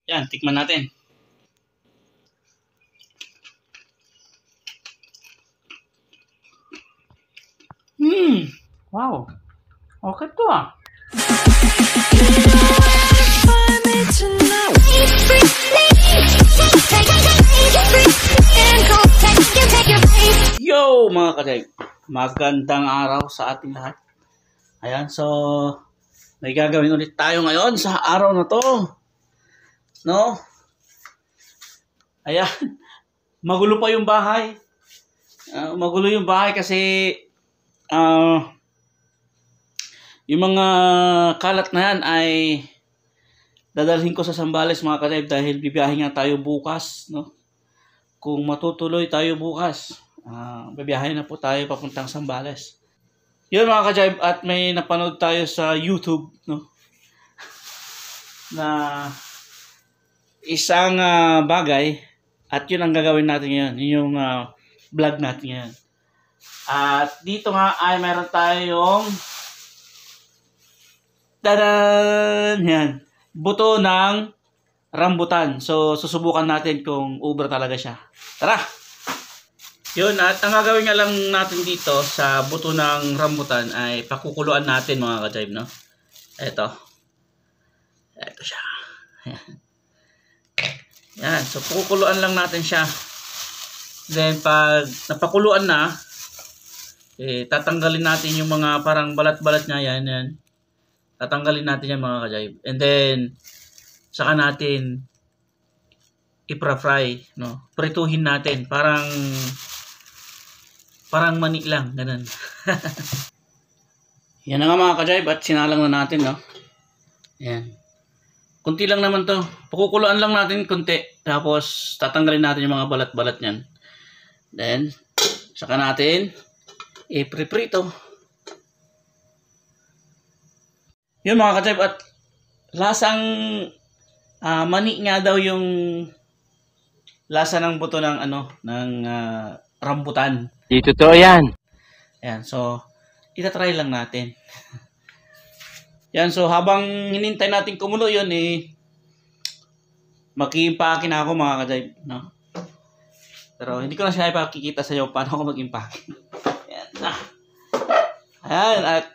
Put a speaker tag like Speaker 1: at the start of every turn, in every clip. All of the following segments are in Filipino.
Speaker 1: Yan, tikman natin. Wow. Okay to ah. Yo mga kadeg, magandang araw sa ating lahat. Ayan, so may gagawin ulit tayo ngayon sa araw na to. No? Ayan, magulo pa yung bahay. Magulo yung bahay kasi yung mga kalat na yan ay dadalhin ko sa Zambales mga kadeg dahil bibiyahin nga tayo bukas, no? Kung matutuloy tayo bukas, bibiyahin na po tayo papuntang Zambales. Yun mga ka-jive, at may napanood tayo sa YouTube, no? Na isang bagay, at yun ang gagawin natin ngayon, yun yung vlog natin ngayon. At dito nga ay meron tayong tadan! Yan, buto ng rambutan. So susubukan natin kung ubra talaga siya. Tara! Yun, at ang gagawin nga lang natin dito sa buto ng rambutan ay pakukuluan natin mga ka-jive, no? Ito siya. Yan, so pakukuluan lang natin siya. Then pag napakuluan na, tatanggalin natin yung mga parang balat-balat niya, yan. Tatanggalin natin yan mga ka-jive. And then saka natin ipra-fry, no? Prituhin natin, parang mani lang, ganun. Yan na nga mga ka-jive, at sinalang na natin, no? Yan. Kunti lang naman to. Pakukuluan lang natin kunti. Tapos tatanggalin natin yung mga balat-balat niyan. Then saka natin ipriprito. Yun mga ka-jive, at lasang mani nga daw yung lasa ng buto ng rambutan.
Speaker 2: Di totoo yan.
Speaker 1: Ayan, so itatry lang natin. Yan, so habang hinintay natin kumulo yun, mag-i-impake na ako mga ka-jive, no? Pero hindi ko na siya ipakikita sa iyo paano ako mag-impake. Ayan, ayan, at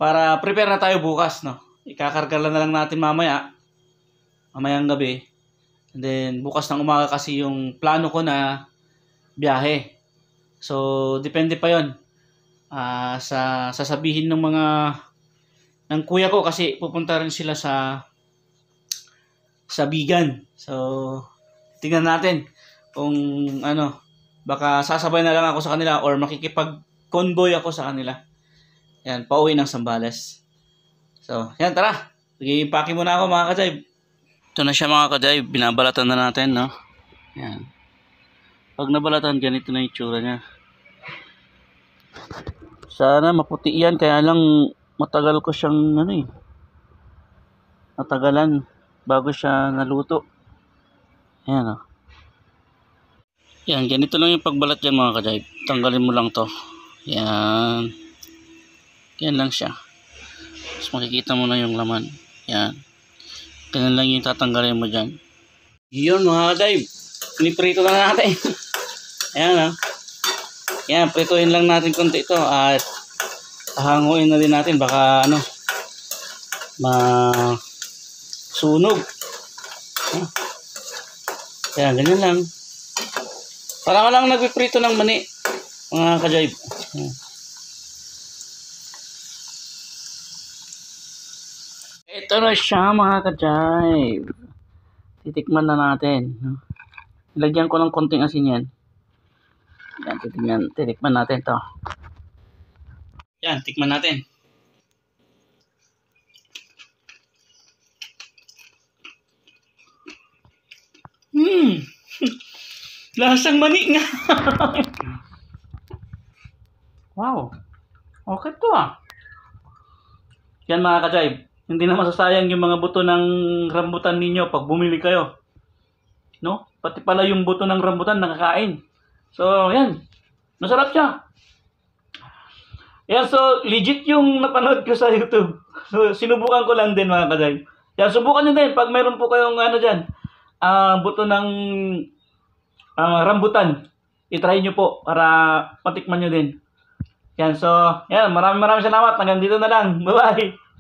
Speaker 1: para prepare na tayo bukas, no? Ikakarga na lang natin mamayang gabi. And then bukas ng umaga kasi yung plano ko na biyahe. So depende pa yon sa sasabihin ng ng kuya ko, kasi pupunta rin sila sa Bigan. So tingnan natin kung baka sasabay na lang ako sa kanila or makikipag-convoy ako sa kanila. Yan, pauwi ng Zambales. So, yan, tara. Mag-i-impake muna ako mga ka-jive. Ito na siya mga ka-jive. Binabalatan na natin, no? Yan. Pag nabalatan, ganito na yung tsura niya. Sana maputi yan. Kaya lang matagal ko siyang matagalan bago siya naluto. Yan, no? Yan, ganito lang yung pagbalat dyan mga ka-jive. Tanggalin mo lang to. Yan. Yan lang siya. Tapos makikita mo na yung laman. Yan. Ganyan lang yung tatanggalin mo dyan. Yun mga ka-jive. Piniprito na natin. Ayan Yan, prituhin lang natin konti ito. At hanguin na din natin. Baka masunog. Yan, ganyan lang. Para ka lang nagpiprito ng mani. Mga ka-jive. Ito na siya mga ka-jive. Titikman na natin. Ilagyan ko ng konting asin yan. Yan, titikman natin to. Yan, tikman natin. Lasang mani nga. Wow. Okay to ah. Yan mga ka-jive. Hindi na masasayang yung mga buto ng rambutan ninyo pag bumili kayo. No? Pati pala yung buto ng rambutan nakakain. So, yan. Masarap siya. Yan, so legit yung napanood ko sa YouTube. So, sinubukan ko lang din mga ka-jive. Yan, subukan nyo din pag mayroon po kayong ano dyan, buto ng rambutan. I-try nyo po para patikman nyo din. Yan, so, yan, maraming salamat. Hanggang dito na lang. Bye-bye.